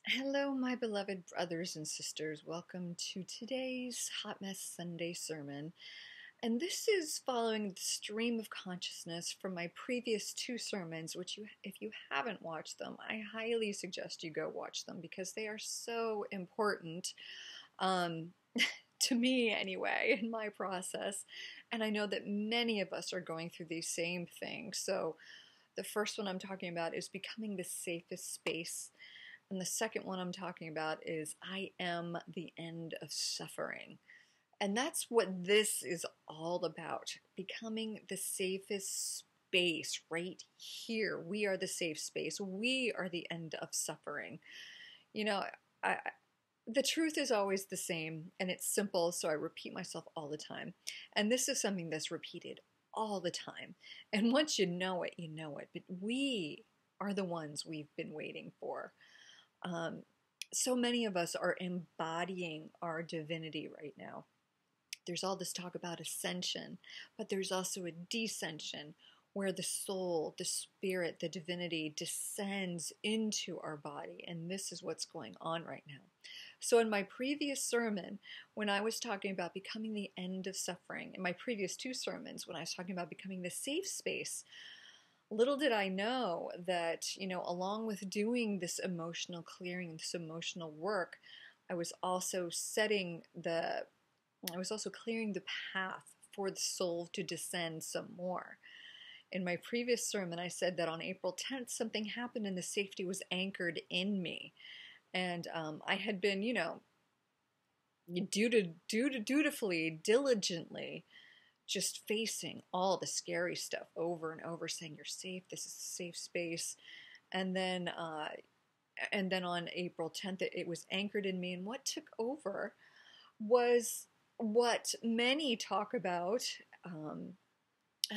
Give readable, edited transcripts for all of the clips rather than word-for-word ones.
Hello, my beloved brothers and sisters. Welcome to today's Hot Mess Sunday sermon. And this is following the stream of consciousness from my previous two sermons, which if you haven't watched them, I highly suggest you go watch them because they are so important, um, to me anyway, in my process. And I know that many of us are going through these same things. So the first one I'm talking about is becoming the safest space. And the second one I'm talking about is I am the end of suffering. And that's what this is all about, becoming the safest space right here. We are the safe space. We are the end of suffering. You know, I, the truth is always the same and it's simple, so I repeat myself all the time. And this is something that's repeated all the time. And once you know it, you know it. But we are the ones we've been waiting for. Um, so many of us are embodying our divinity right now. There's all this talk about ascension, but there's also a descension where the soul, the spirit, the divinity descends into our body. And this is what's going on right now. So in my previous sermon, when I was talking about becoming the end of suffering, in my previous two sermons, when I was talking about becoming the safe space, little did I know that, along with doing this emotional clearing, this emotional work, I was also clearing the path for the soul to descend some more. In my previous sermon, I said that on April 10th, something happened and the safety was anchored in me. And I had been, dutifully, diligently, just facing all the scary stuff over and over, saying you're safe, this is a safe space. And then on April 10th, it was anchored in me. And what took over was what many talk about, and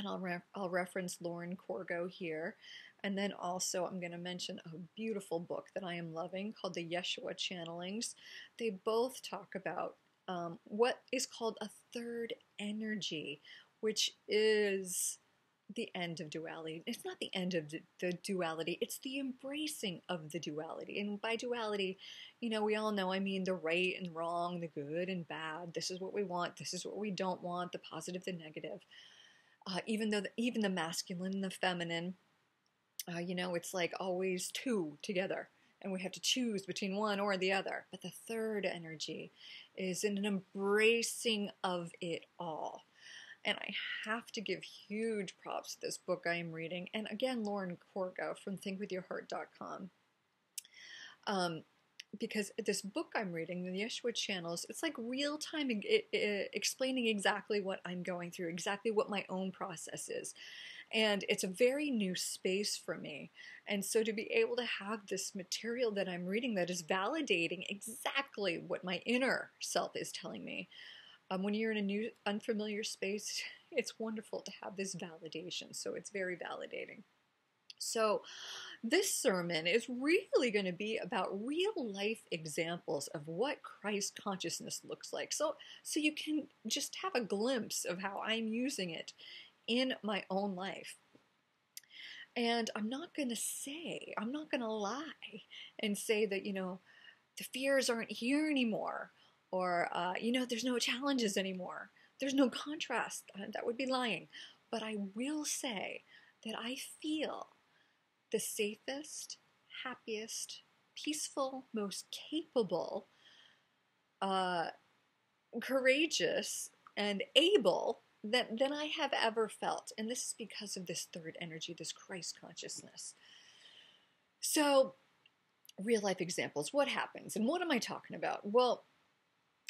I'll reference Lauren Corgo here. And then also I'm going to mention a beautiful book that I am loving called The Yeshua Channelings. They both talk about what is called a third energy, which is the end of duality. It's not the end of the duality, it's the embracing of the duality. And by duality, we all know I mean the right and wrong, the good and bad. This is what we want, this is what we don't want, the positive, the negative. Even the masculine and the feminine, it's like always two together and we have to choose between one or the other. But the third energy is an embracing of it all. And I have to give huge props to this book I am reading. And again, Lauren Corgo from thinkwithyourheart.com. Because this book I'm reading, the Yeshua Channels, it's like real time explaining exactly what I'm going through, exactly what my own process is. And it's a very new space for me. And so to be able to have this material that I'm reading that is validating exactly what my inner self is telling me. When you're in a new, unfamiliar space, it's wonderful to have this validation. So it's very validating. So this sermon is really going to be about real life examples of what Christ consciousness looks like. So you can just have a glimpse of how I'm using it in my own life. And I'm not going to lie and say that, the fears aren't here anymore, or, there's no challenges anymore. There's no contrast. That would be lying. But I will say that I feel the safest, happiest, peaceful, most capable, courageous, and able than I have ever felt. And this is because of this third energy, this Christ consciousness. So, real life examples. What happens? And what am I talking about? Well,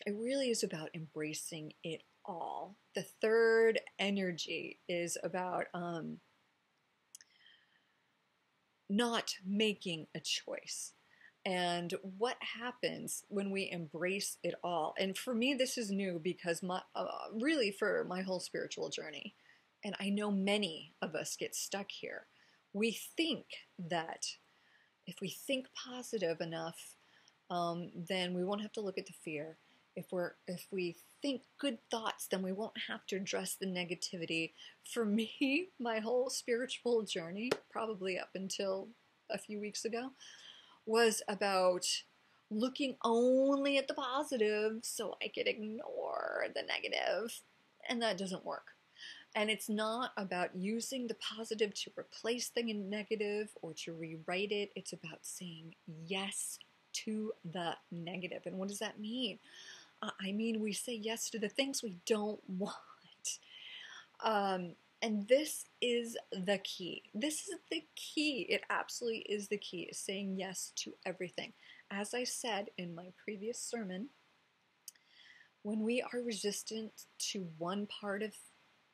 it really is about embracing it all. The third energy is about not making a choice. And what happens when we embrace it all? And for me, this is new because really for my whole spiritual journey, and I know many of us get stuck here. We think that if we think positive enough, then we won't have to look at the fear. If we think good thoughts, then we won't have to address the negativity. For me, my whole spiritual journey, probably up until a few weeks ago, was about looking only at the positive so I could ignore the negative, and that doesn't work. And it's not about using the positive to replace the negative or to rewrite it. It's about saying yes to the negative. And what does that mean? I mean, we say yes to the things we don't want. And this is the key. This is the key. It absolutely is the key, is saying yes to everything. As I said in my previous sermon, when we are resistant to one part of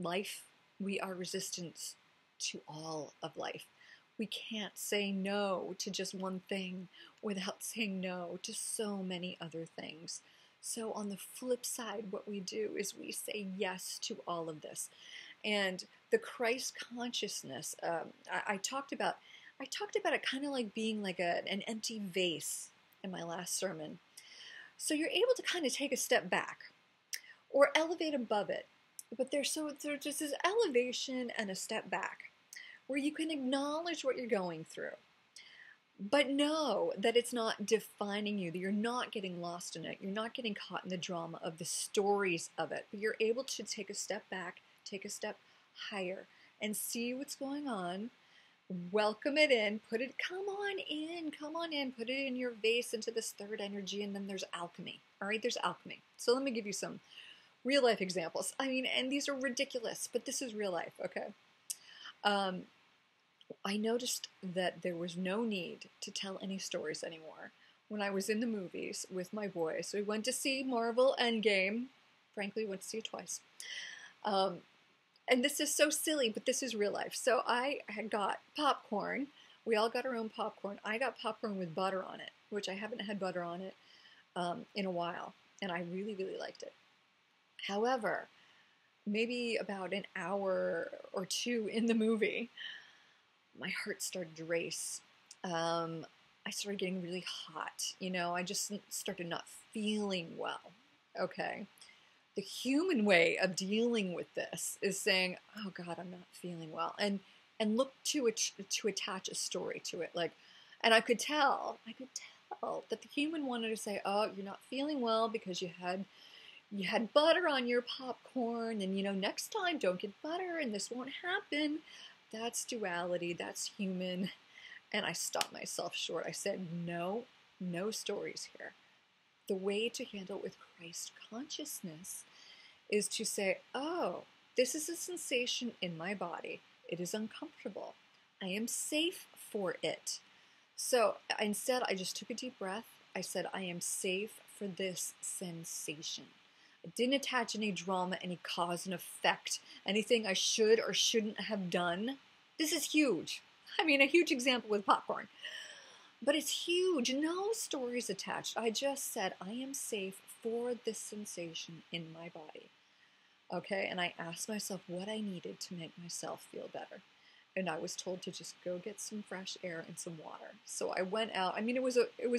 life, we are resistant to all of life. We can't say no to just one thing without saying no to so many other things. So on the flip side, what we do is we say yes to all of this. And the Christ consciousness, I talked about it kind of like being like an empty vase in my last sermon. So you're able to kind of take a step back or elevate above it. But there's just this elevation and a step back where you can acknowledge what you're going through, but know that it's not defining you, that you're not getting lost in it. You're not getting caught in the drama of the stories of it, but you're able to take a step back, take a step higher, and see what's going on. Welcome it in, come on in, put it in your vase into this third energy, and then there's alchemy. All right, there's alchemy. So let me give you some real life examples. I mean, and these are ridiculous, but this is real life, okay? I noticed that there was no need to tell any stories anymore when I was in the movies with my boys. So we went to see Marvel Endgame. Frankly, we went to see it twice. And this is so silly, but this is real life. So I had got popcorn. We all got our own popcorn. I got popcorn with butter on it, which I haven't had butter on it in a while. And I really, really liked it. However, maybe about an hour or two in the movie, my heart started to race. I started getting really hot. I just started not feeling well. Okay. The human way of dealing with this is saying, oh God, I'm not feeling well. And look to attach a story to it. And I could tell that the human wanted to say, oh, you're not feeling well because you had butter on your popcorn, and next time don't get butter and this won't happen. That's duality, that's human. And I stopped myself short. I said, no stories here. The way to handle it with Christ consciousness is to say, oh, this is a sensation in my body. It is uncomfortable. I am safe for it. So instead, I just took a deep breath. I said, I am safe for this sensation. I didn't attach any drama, any cause and effect, anything I should or shouldn't have done. This is huge. I mean, a huge example with popcorn. But it's huge. No stories attached. I just said, I am safe for this sensation in my body. Okay, and I asked myself what I needed to make myself feel better. And I was told to just go get some fresh air and some water. So I went out. I mean, it was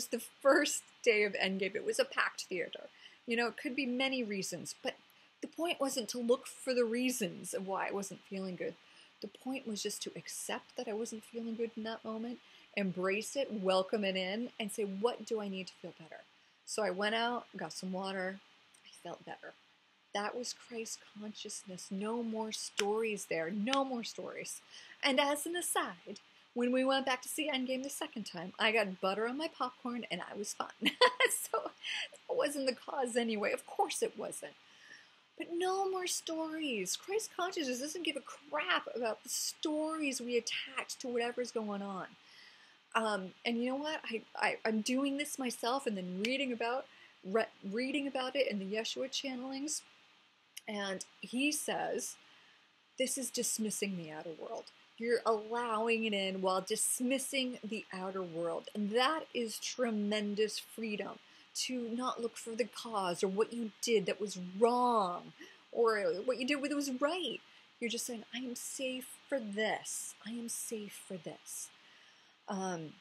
the first day of Endgame. It was a packed theater. It could be many reasons, but the point wasn't to look for the reasons of why I wasn't feeling good. The point was just to accept that I wasn't feeling good in that moment, embrace it, welcome it in, and say, what do I need to feel better? So I went out, got some water, I felt better. That was Christ consciousness. No more stories there. No more stories. And as an aside, when we went back to see Endgame the second time, I got butter on my popcorn and I was fine. So that wasn't the cause anyway. Of course it wasn't. But no more stories. Christ consciousness doesn't give a crap about the stories we attach to whatever's going on. And you know what? I'm doing this myself and then reading about it in the Yeshua channelings. And he says, this is dismissing the outer world. You're allowing it in while dismissing the outer world. And that is tremendous freedom, to not look for the cause or what you did that was wrong or what you did that was right. You're just saying, I am safe for this. I am safe for this. I'm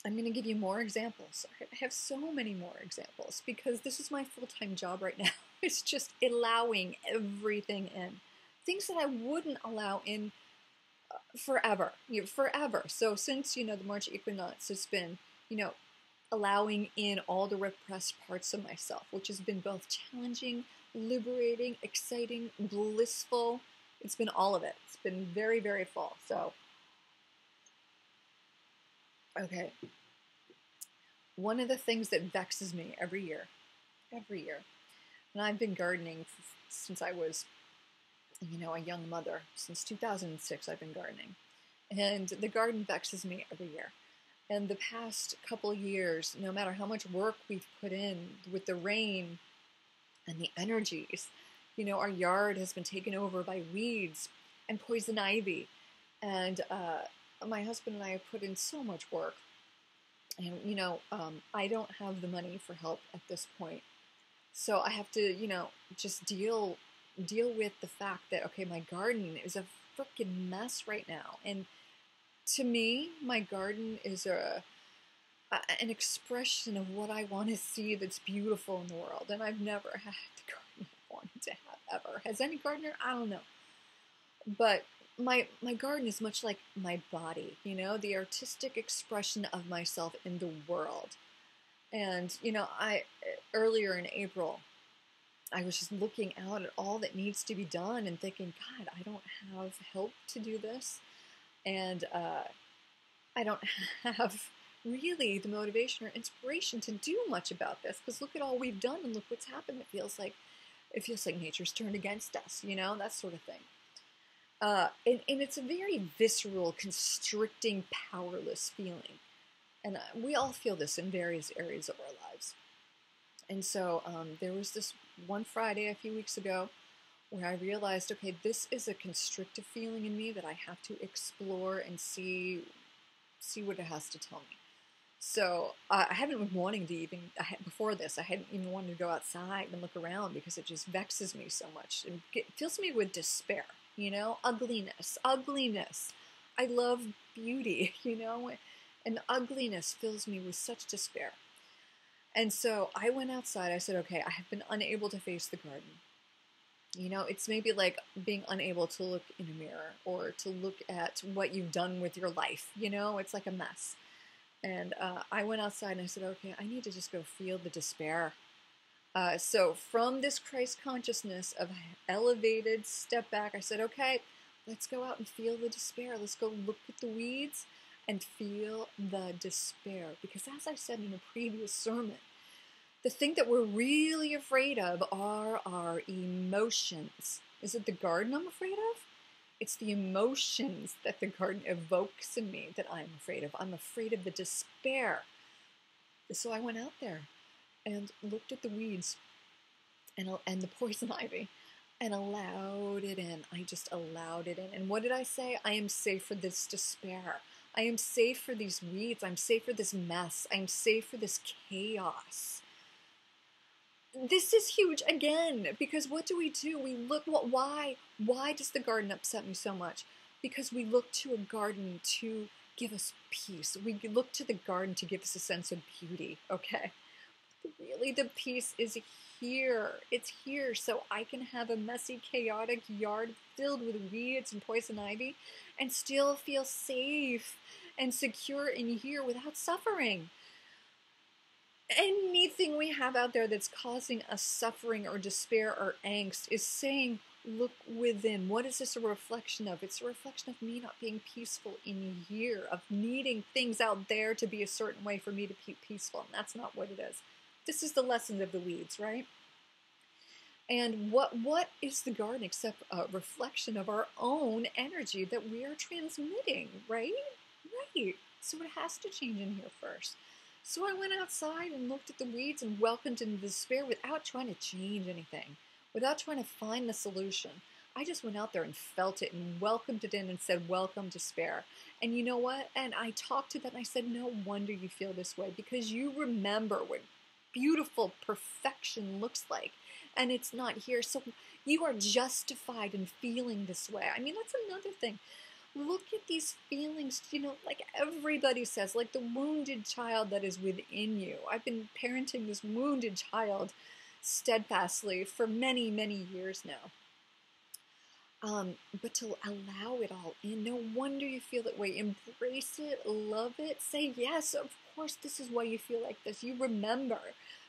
going to give you more examples. I have so many more examples because this is my full-time job right now. It's just allowing everything in. Things that I wouldn't allow in forever. So since, the March equinox has been you know, allowing in all the repressed parts of myself, which has been both challenging, liberating, exciting, blissful. It's been all of it. It's been very, very full. So, okay. One of the things that vexes me every year, and I've been gardening since I was, a young mother. Since 2006, I've been gardening. And the garden vexes me every year. And the past couple years, no matter how much work we've put in with the rain and the energies, our yard has been taken over by weeds and poison ivy. And my husband and I have put in so much work. And, I don't have the money for help at this point. So I have to, just deal with the fact that, okay, my garden is a freaking mess right now. And to me, my garden is an expression of what I want to see that's beautiful in the world. And I've never had the garden I wanted to have ever. Has any gardener? I don't know. But my garden is much like my body, the artistic expression of myself in the world. And, earlier in April, I was just looking out at all that needs to be done and thinking, God, I don't have help to do this. And I don't have really the motivation or inspiration to do much about this, because look at all we've done and look what's happened. It feels like nature's turned against us, that sort of thing. And it's a very visceral, constricting, powerless feeling. And we all feel this in various areas of our lives. And so there was this one Friday a few weeks ago where I realized, okay, this is a constrictive feeling in me that I have to explore and see what it has to tell me. So I haven't been wanting to even, before this, I hadn't even wanted to go outside and look around because it just vexes me so much. And it fills me with despair, ugliness. I love beauty, and ugliness fills me with such despair. And so I went outside. I said, okay, I have been unable to face the garden. It's maybe like being unable to look in a mirror or to look at what you've done with your life. It's like a mess. And I went outside and I said, okay, I need to just go feel the despair. So from this Christ consciousness of elevated step back, I said, okay, let's go out and feel the despair. Let's go look at the weeds and feel the despair. Because as I said in a previous sermon, the thing that we're really afraid of are our emotions. Is it the garden I'm afraid of? It's the emotions that the garden evokes in me that I'm afraid of. I'm afraid of the despair. So I went out there and looked at the weeds and the poison ivy and allowed it in. I just allowed it in. And what did I say? I am safe for this despair. I am safe for these weeds. I'm safe for this mess. I'm safe for this chaos. This is huge again, because what do? We look, why does the garden upset me so much? Because we look to a garden to give us peace. We look to the garden to give us a sense of beauty, okay? Really, the peace is here. It's here so I can have a messy, chaotic yard filled with weeds and poison ivy and still feel safe and secure in here without suffering. Anything we have out there that's causing us suffering or despair or angst is saying, look within. What is this a reflection of? It's a reflection of me not being peaceful in here, of needing things out there to be a certain way for me to be peaceful. And that's not what it is. This is the lesson of the weeds, right? And what is the garden except a reflection of our own energy that we are transmitting, right? Right. So it has to change in here first. So I went outside and looked at the weeds and welcomed into despair without trying to change anything, without trying to find the solution. I just went out there and felt it and welcomed it in and said, welcome despair. And you know what? And I talked to that and I said, no wonder you feel this way, because you remember what beautiful perfection looks like. And it's not here. So you are justified in feeling this way. I mean, that's another thing. Look at these feelings, like everybody says, like the wounded child that is within you. I've been parenting this wounded child steadfastly for many, many years now. But to allow it all in, no wonder you feel that way. Embrace it, love it, say yes, of course this is why you feel like this. You remember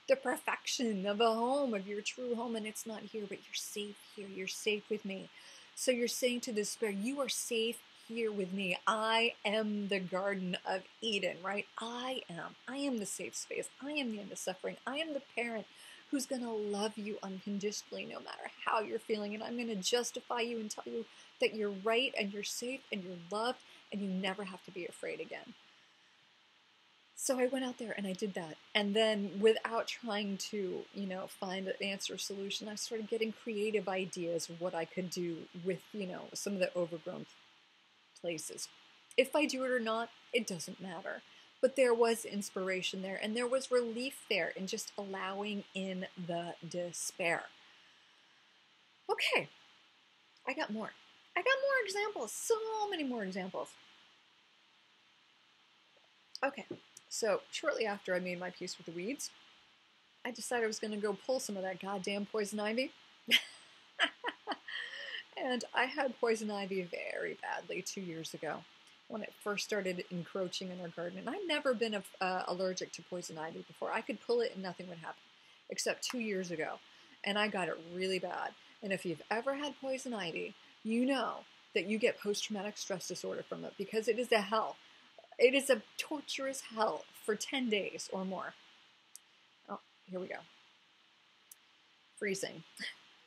the perfection of a home, of your true home, and it's not here, but you're safe here. You're safe with me. So you're saying to the spirit, you are safe here with me. I am the Garden of Eden, right? I am the safe space. I am the end of suffering. I am the parent who's going to love you unconditionally no matter how you're feeling. And I'm going to justify you and tell you that you're right and you're safe and you're loved and you never have to be afraid again. So I went out there and I did that. And then without trying to, find an answer or solution, I started getting creative ideas of what I could do with, some of the overgrown places. If I do it or not, it doesn't matter. But there was inspiration there, and there was relief there in just allowing in the despair. Okay, I got more. I got more examples, so many more examples. Okay, so shortly after I made my peace with the weeds, I decided I was going to go pull some of that goddamn poison ivy. And I had poison ivy very badly 2 years ago when it first started encroaching in our garden. And I'd never been allergic to poison ivy before. I could pull it and nothing would happen, except 2 years ago. And I got it really bad. And if you've ever had poison ivy, you know that you get post-traumatic stress disorder from it because it is a hell. It is a torturous hell for 10 days or more. Oh, here we go. Freezing.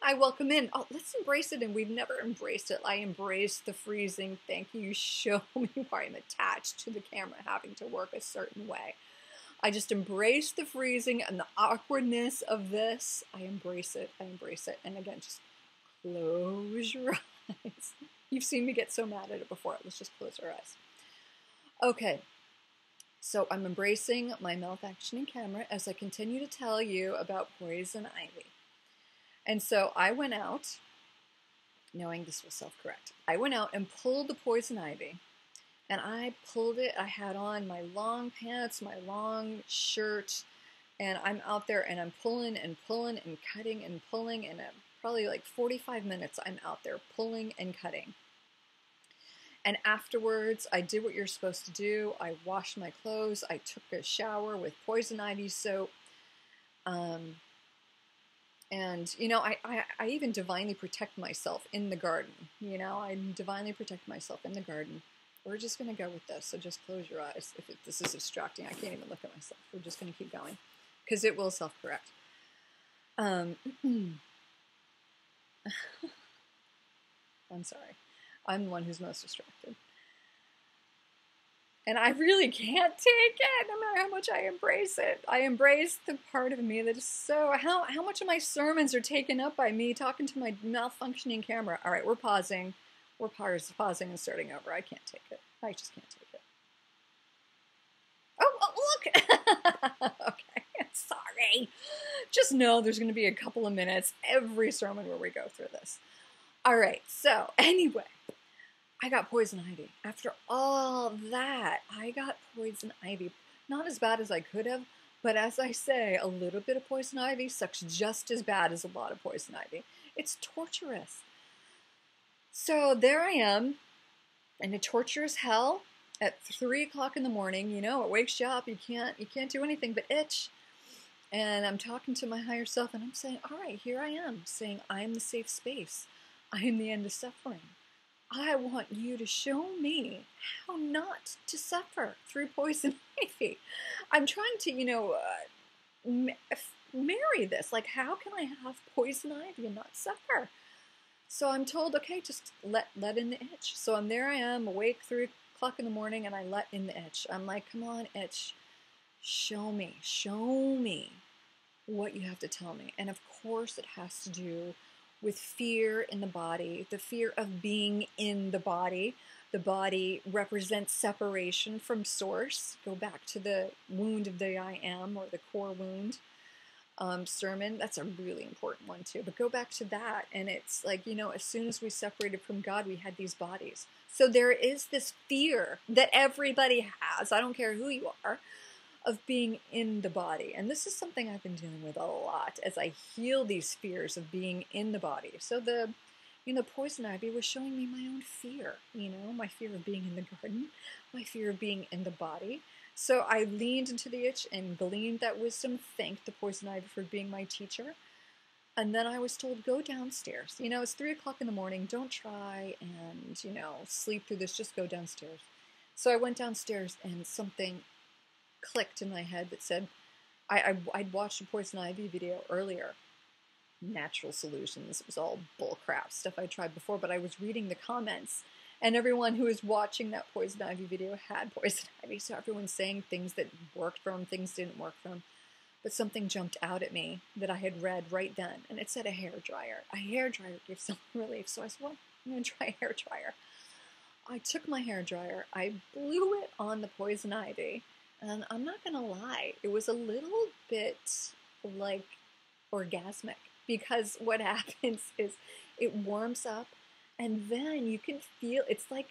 I welcome in. Oh, let's embrace it. And we've never embraced it. I embrace the freezing. Thank you. Show me why I'm attached to the camera having to work a certain way. I just embrace the freezing and the awkwardness of this. I embrace it. I embrace it. And again, just close your eyes. You've seen me get so mad at it before. Let's just close our eyes. Okay. So I'm embracing my mouth-actioning camera as I continue to tell you about poison ivy. And so I went out, knowing this was self-correct. I went out and pulled the poison ivy. And I pulled it. I had on my long pants, my long shirt. And I'm out there and I'm pulling and pulling and cutting and pulling. And probably like 45 minutes I'm out there pulling and cutting. And afterwards, I did what you're supposed to do. I washed my clothes. I took a shower with poison ivy soap. And, I even divinely protect myself in the garden. I divinely protect myself in the garden. We're just going to go with this, so just close your eyes. If this is distracting, I can't even look at myself. We're just going to keep going, because it will self-correct. I'm sorry. I'm the one who's most distracted. And I really can't take it, no matter how much I embrace it. I embrace the part of me that is so... How much of my sermons are taken up by me talking to my malfunctioning camera? All right, we're pausing. We're pausing and starting over. I can't take it. I just can't take it. Oh look! Okay, sorry. Just know there's going to be a couple of minutes every sermon where we go through this. All right, so anyway... I got poison ivy. After all that, I got poison ivy. Not as bad as I could have, but as I say, a little bit of poison ivy sucks just as bad as a lot of poison ivy. It's torturous. So there I am in a torturous hell at 3 o'clock in the morning. It wakes you up. You can't do anything but itch. And I'm talking to my higher self and I'm saying, all right, here I am, saying I am the safe space. I am the end of suffering. I want you to show me how not to suffer through poison ivy. I'm trying to, marry this. Like, how can I have poison ivy and not suffer? So I'm told, okay, just let in the itch. So there I am, awake 3 o'clock in the morning, and I let in the itch. I'm like, come on, itch, show me what you have to tell me. And of course it has to do with fear in the body, the fear of being in the body. The body represents separation from source. Go back to the wound of the I am, or the core wound sermon. That's a really important one too. But go back to that, and it's like, as soon as we separated from God, we had these bodies. So there is this fear that everybody has, I don't care who you are, of being in the body. And this is something I've been dealing with a lot as I heal these fears of being in the body. So the poison ivy was showing me my own fear, my fear of being in the garden, my fear of being in the body. So I leaned into the itch and gleaned that wisdom, thanked the poison ivy for being my teacher. And then I was told, go downstairs. You know, it's 3 o'clock in the morning. Don't try and, sleep through this. Just go downstairs. So I went downstairs and something clicked in my head that said, I'd watched a poison ivy video earlier. Natural solutions. It was all bullcrap stuff I tried before, but I was reading the comments, and everyone who was watching that poison ivy video had poison ivy. So everyone's saying things that worked for them, things didn't work for them. But something jumped out at me that I had read right then, and it said a hair dryer. A hair dryer gives some relief. So I said, well, I'm going to try a hair dryer. I took my hair dryer, I blew it on the poison ivy, and I'm not going to lie, it was a little bit like orgasmic, because what happens is it warms up, and then you can feel, it's like,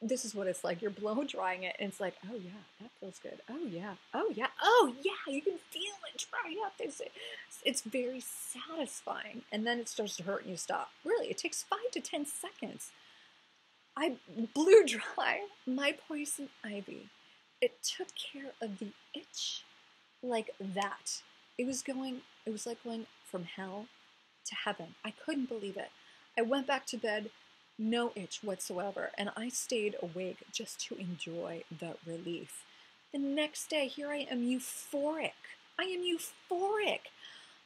this is what it's like. You're blow drying it, and it's like, oh yeah, that feels good. Oh yeah, oh yeah, oh yeah. You can feel it dry up. It's very satisfying, and then it starts to hurt, and you stop. Really, it takes 5 to 10 seconds. I blew dry my poison ivy. It took care of the itch like that. It was like going from hell to heaven. I couldn't believe it. I went back to bed, no itch whatsoever, and I stayed awake just to enjoy the relief. The next day, here I am euphoric. I am euphoric.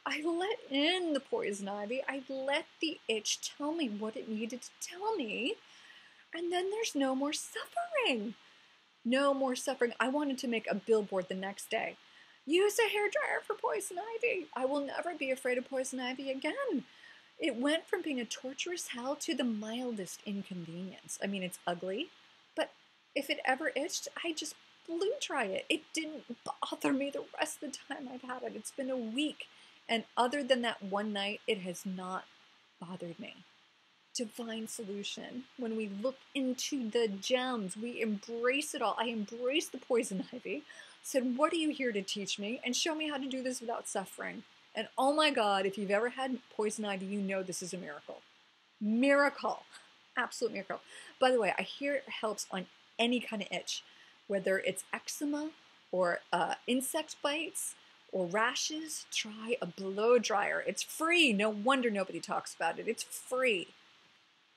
I let in the poison ivy. I let the itch tell me what it needed to tell me, and then there's no more suffering. No more suffering. I wanted to make a billboard the next day. Use a hairdryer for poison ivy. I will never be afraid of poison ivy again. It went from being a torturous hell to the mildest inconvenience. I mean, it's ugly, but if it ever itched, I just blew dry it. It didn't bother me the rest of the time I've had it. It's been a week, and other than that one night, it has not bothered me. Divine solution. When we look into the gems, we embrace it all. I embraced the poison ivy, said, what are you here to teach me? And show me how to do this without suffering. And oh my God, if you've ever had poison ivy, you know this is a miracle. Miracle. Absolute miracle. By the way, I hear it helps on any kind of itch, whether it's eczema or insect bites or rashes. Try a blow dryer. It's free. No wonder nobody talks about it. It's free.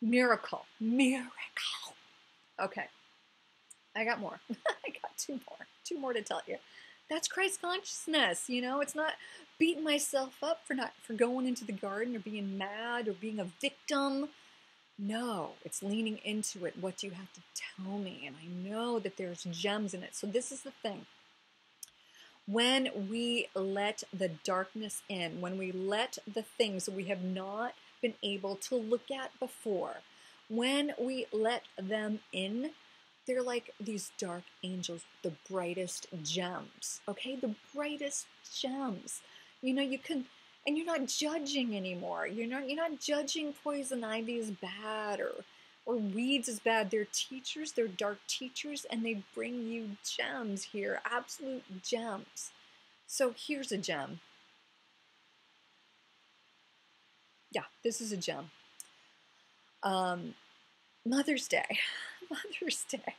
Miracle. Miracle. Okay. I got more. I got two more. Two more to tell you. That's Christ consciousness. It's not beating myself up for going into the garden or being mad or being a victim. No, it's leaning into it. What do you have to tell me? And I know that there's gems in it. So this is the thing. When we let the darkness in, when we let the things that we have not been able to look at before, when we let them in, they're like these dark angels, the brightest gems, okay? The brightest gems. You can, and you're not judging anymore. You're not judging poison ivy as bad or weeds as bad. They're teachers, they're dark teachers, and they bring you gems here, absolute gems. So here's a gem. Yeah, this is a gem. Mother's Day. Mother's Day.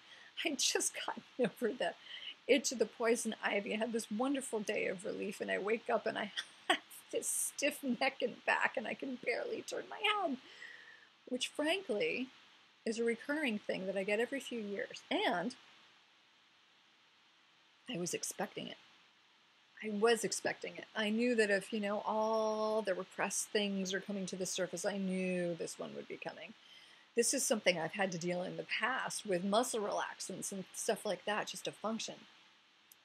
I just gotten over the itch of the poison ivy. I had this wonderful day of relief, and I wake up and I have this stiff neck and back, and I can barely turn my head, which frankly is a recurring thing that I get every few years. And I was expecting it. I was expecting it. I knew that if, all the repressed things are coming to the surface, I knew this one would be coming. This is something I've had to deal in the past with muscle relaxants and stuff like that just to function,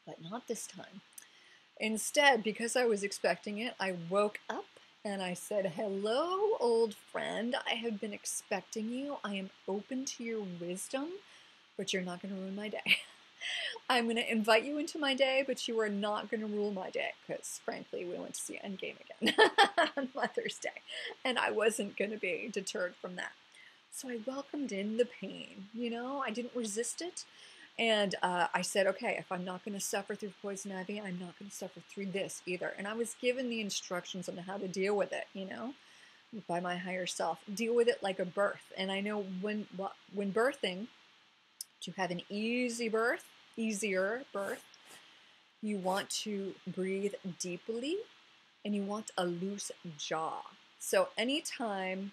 but not this time. Instead, because I was expecting it, I woke up and I said, hello, old friend. I have been expecting you. I am open to your wisdom, but you're not going to ruin my day. I'm going to invite you into my day, but you are not going to rule my day because, frankly, we went to see Endgame again on Mother's Day, and I wasn't going to be deterred from that. So I welcomed in the pain, I didn't resist it. And I said, okay, if I'm not going to suffer through poison ivy, I'm not going to suffer through this either. And I was given the instructions on how to deal with it, by my higher self. Deal with it like a birth. And I know when birthing, to have an easy birth, easier birth, you want to breathe deeply and you want a loose jaw. So anytime,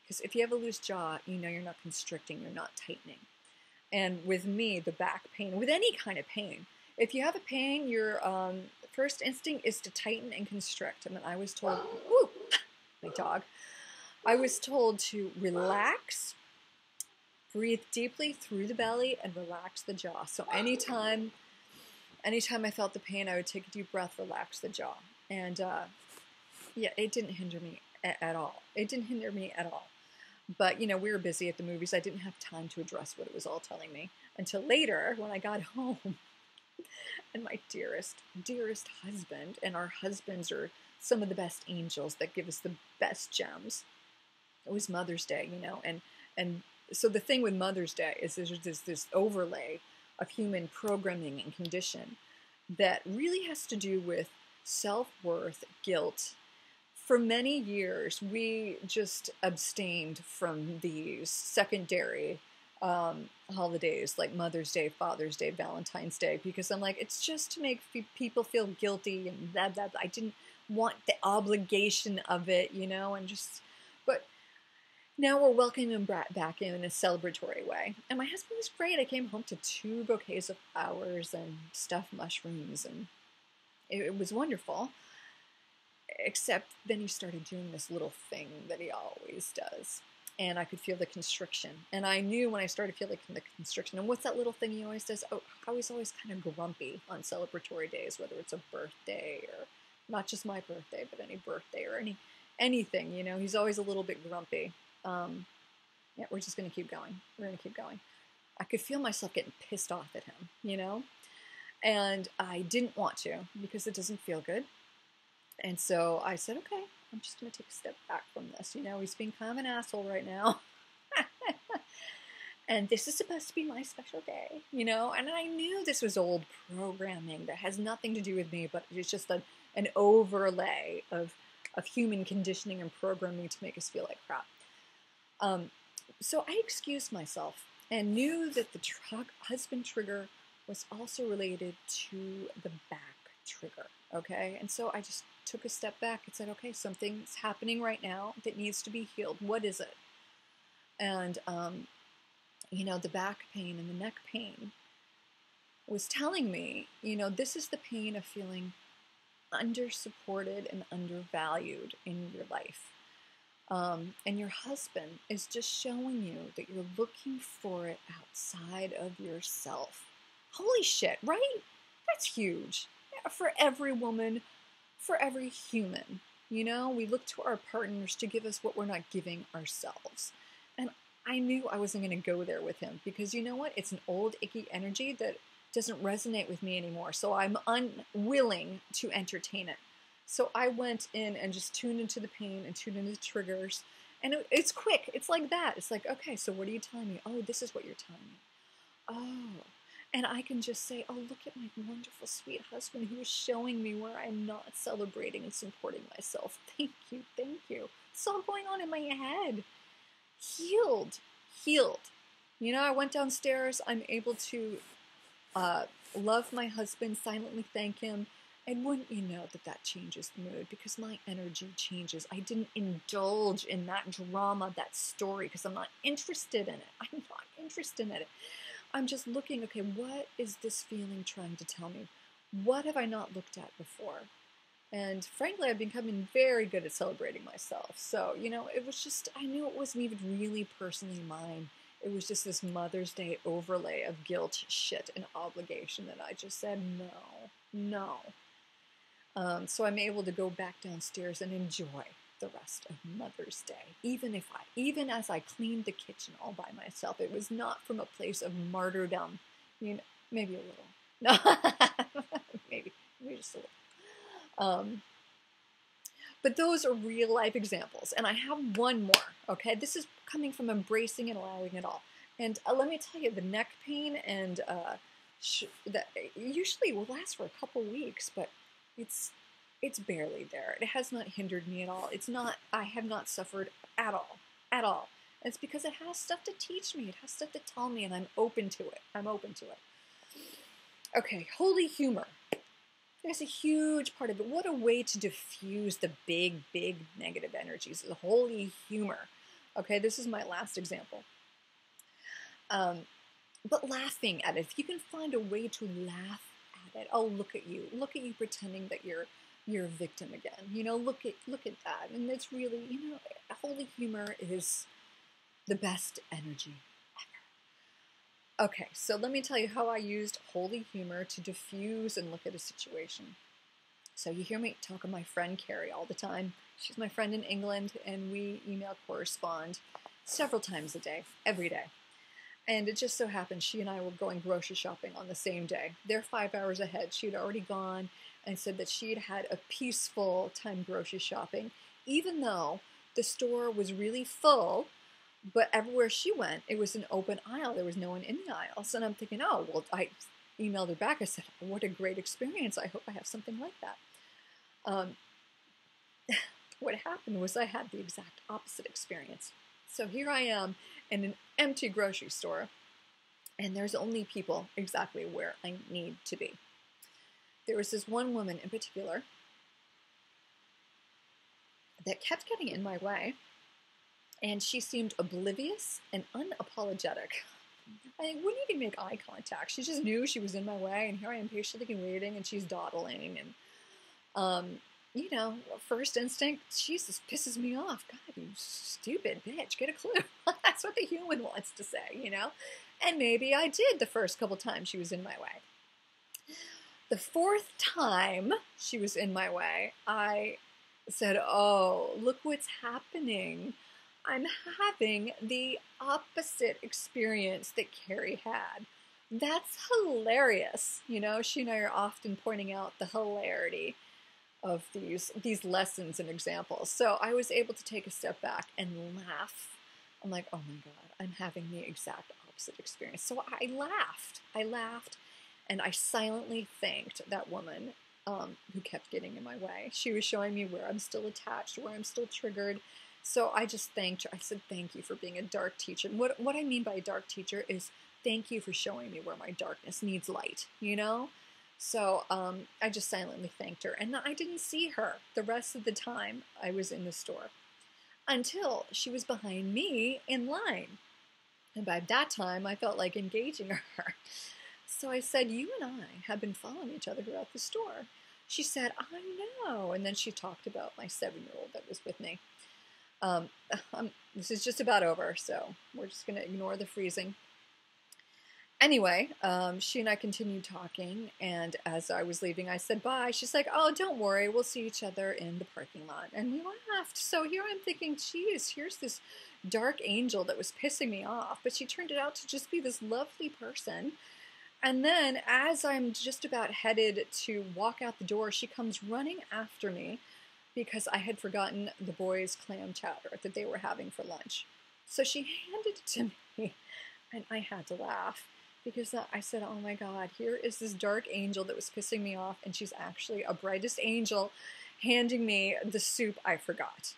because if you have a loose jaw, you know you're not constricting, you're not tightening. And with me, the back pain, with any kind of pain, if you have a pain, your first instinct is to tighten and constrict. I mean, I was told, whoo, my dog, I was told to relax, breathe deeply through the belly, and relax the jaw. So anytime I felt the pain, I would take a deep breath, relax the jaw. And yeah, it didn't hinder me at all. It didn't hinder me at all. But, you know, we were busy at the movies. I didn't have time to address what it was all telling me until later when I got home. And my dearest husband, and our husbands are some of the best angels that give us the best gems. It was Mother's Day, you know, and so the thing with Mother's Day is there's this overlay of human programming and condition that really has to do with self-worth, guilt. For many years, we just abstained from these secondary holidays like Mother's Day, Father's Day, Valentine's Day, because I'm like, it's just to make people feel guilty and blah, blah, blah. I didn't want the obligation of it, you know, and just, but now we're welcoming him back in a celebratory way. And my husband was great. I came home to 2 bouquets of flowers and stuffed mushrooms, and it was wonderful. Except then he started doing this little thing that he always does. And I could feel the constriction. And I knew when I started feeling the constriction. And what's that little thing he always does? Oh, how he's always kind of grumpy on celebratory days, whether it's a birthday or not just my birthday, but any birthday or anything, you know. He's always a little bit grumpy. Yeah, we're just going to keep going. We're going to keep going. I could feel myself getting pissed off at him, you know. And I didn't want to because it doesn't feel good. And so I said, okay, I'm just going to take a step back from this. You know, he's being kind of an asshole right now. And this is supposed to be my special day, you know? And I knew this was old programming that has nothing to do with me, but it's just an overlay of human conditioning and programming to make us feel like crap. So I excused myself and knew that the husband trigger was also related to the back trigger, okay? And so I just took a step back and said, okay, something's happening right now that needs to be healed. What is it? And, you know, the back pain and the neck pain was telling me, you know, this is the pain of feeling under-supported and undervalued in your life. And your husband is just showing you that you're looking for it outside of yourself. Holy shit, right? That's huge. For every woman, for every human, you know, we look to our partners to give us what we're not giving ourselves. And I knew I wasn't going to go there with him because you know what? It's an old icky energy that doesn't resonate with me anymore. So I'm unwilling to entertain it. So I went in and just tuned into the pain and tuned into the triggers. And it's quick. It's like that. It's like, okay, so what are you telling me? Oh, this is what you're telling me. Oh. And I can just say, oh, look at my wonderful, sweet husband who is showing me where I'm not celebrating and supporting myself. Thank you, thank you. It's all going on in my head. Healed. You know, I went downstairs. I'm able to love my husband, silently thank him. And wouldn't you know that changes the mood because my energy changes. I didn't indulge in that drama, that story, because I'm not interested in it. I'm not interested in it. I'm just looking, okay, what is this feeling trying to tell me? What have I not looked at before? And frankly, I've become very good at celebrating myself. So, you know, it was just, I knew it wasn't even really personally mine. It was just this Mother's Day overlay of guilt, shit, and obligation that I just said, no. So I'm able to go back downstairs and enjoy the rest of Mother's Day. Even as I cleaned the kitchen all by myself, it was not from a place of martyrdom. You know, maybe a little. No, maybe just a little. But those are real life examples, and I have one more. Okay, this is coming from embracing and allowing it all. And let me tell you, the neck pain and that usually will last for a couple weeks, but it's barely there. It has not hindered me at all. I have not suffered at all. And it's because it has stuff to teach me. It has stuff to tell me, and I'm open to it. Okay, holy humor. There's a huge part of it. What a way to diffuse the big, big negative energies. The holy humor. Okay, this is my last example. But laughing at it. If you can find a way to laugh at it, oh, look at you. Look at you pretending that you're a victim again. You know, look at that. And it's really, you know, holy humor is the best energy ever. Okay, so let me tell you how I used holy humor to diffuse and look at a situation. So you hear me talk of my friend Carrie all the time. She's my friend in England, and we email correspond several times a day, every day. And it just so happened she and I were going grocery shopping on the same day. They're 5 hours ahead. She had already gone and said that she had had a peaceful time grocery shopping, even though the store was really full. But everywhere she went, it was an open aisle. There was no one in the aisles. And I'm thinking, oh, well, I emailed her back. I said, what a great experience. I hope I have something like that. What happened was I had the exact opposite experience. So here I am in an empty grocery store, and there's only people exactly where I need to be. There was this one woman in particular that kept getting in my way, and she seemed oblivious and unapologetic. I wouldn't even make eye contact. She just knew she was in my way, and here I am patiently waiting, and she's dawdling, and you know, first instinct, Jesus, pisses me off. God, you stupid bitch, get a clue. That's what the human wants to say, you know? And maybe I did the first couple times she was in my way. The fourth time she was in my way, I said, oh, look what's happening. I'm having the opposite experience that Carrie had. That's hilarious. You know, she and I are often pointing out the hilarity of these lessons and examples. So I was able to take a step back and laugh. I'm like, oh my God, I'm having the exact opposite experience. So I laughed, and I silently thanked that woman who kept getting in my way. She was showing me where I'm still attached, where I'm still triggered. So I just thanked her. I said, thank you for being a dark teacher. And what I mean by a dark teacher is thank you for showing me where my darkness needs light, you know? So I just silently thanked her, and I didn't see her the rest of the time I was in the store until she was behind me in line. And by that time, I felt like engaging her. So I said, you and I have been following each other throughout the store. She said, I know. And then she talked about my 7-year-old that was with me. This is just about over, so we're just going to ignore the freezing. Anyway, she and I continued talking, and as I was leaving, I said bye. She's like, oh, don't worry, we'll see each other in the parking lot. And we laughed. So here I'm thinking, geez, here's this dark angel that was pissing me off, but she turned it out to just be this lovely person. And then as I'm just about headed to walk out the door, she comes running after me because I had forgotten the boys' clam chowder that they were having for lunch. So she handed it to me, and I had to laugh. Because I said, oh my God, here is this dark angel that was pissing me off, and she's actually a brightest angel handing me the soup I forgot.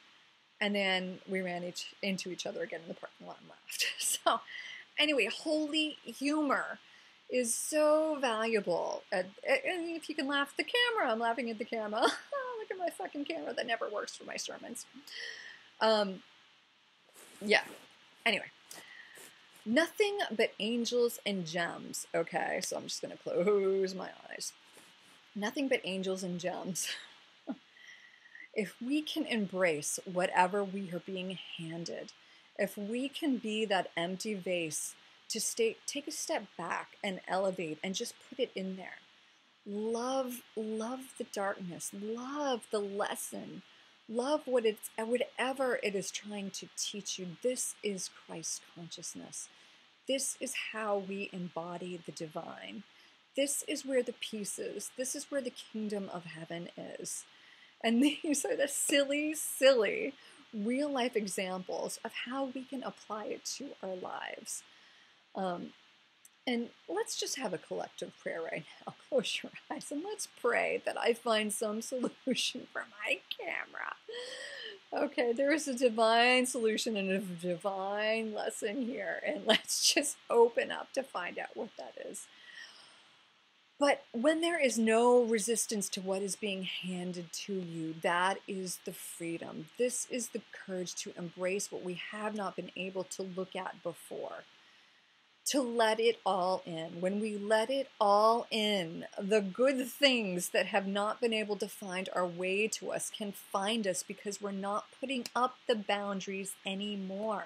And then we ran into each other again in the parking lot and laughed. So anyway, holy humor is so valuable. And if you can laugh at the camera, I'm laughing at the camera. Look at my fucking camera that never works for my sermons. Yeah, anyway. Nothing but angels and gems. Okay, so I'm just going to close my eyes. Nothing but angels and gems. If we can embrace whatever we are being handed, if we can be that empty vase to take a step back and elevate and just put it in there. Love the darkness. Love the lesson. Love whatever it is trying to teach you. This is Christ consciousness. This is how we embody the divine. This is where the peace is. This is where the kingdom of heaven is. And these are the silly, silly real life examples of how we can apply it to our lives. And let's just have a collective prayer right now. Close your eyes and let's pray that I find some solution for my camera. Okay, there is a divine solution and a divine lesson here. And let's just open up to find out what that is. But when there is no resistance to what is being handed to you, that is the freedom. This is the courage to embrace what we have not been able to look at before. To let it all in. When we let it all in, the good things that have not been able to find our way to us can find us because we're not putting up the boundaries anymore.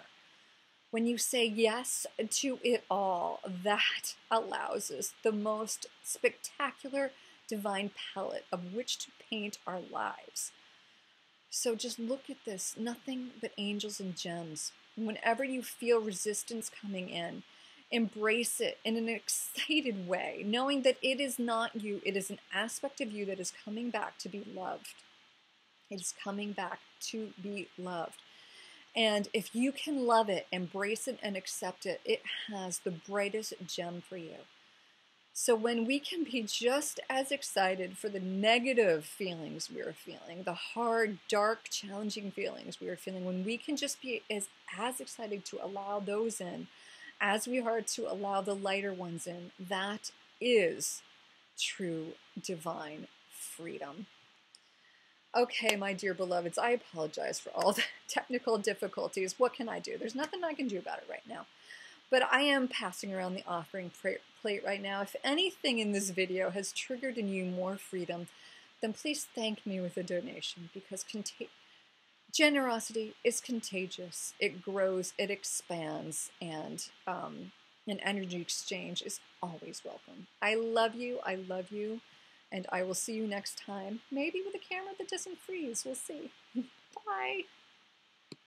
When you say yes to it all, that allows us the most spectacular divine palette of which to paint our lives. So just look at this, nothing but angels and gems. Whenever you feel resistance coming in, embrace it in an excited way, knowing that it is not you, it is an aspect of you that is coming back to be loved. It is coming back to be loved. And if you can love it, embrace it, and accept it, it has the brightest gem for you. So when we can be just as excited for the negative feelings we are feeling, the hard, dark, challenging feelings we are feeling, when we can just be as excited to allow those in as we are to allow the lighter ones in, that is true divine freedom. Okay, my dear beloveds, I apologize for all the technical difficulties. What can I do? There's nothing I can do about it right now. But I am passing around the offering plate right now. If anything in this video has triggered in you more freedom, then please thank me with a donation, because generosity is contagious. It grows, it expands, and an energy exchange is always welcome. I love you. And I will see you next time, maybe with a camera that doesn't freeze. We'll see. Bye.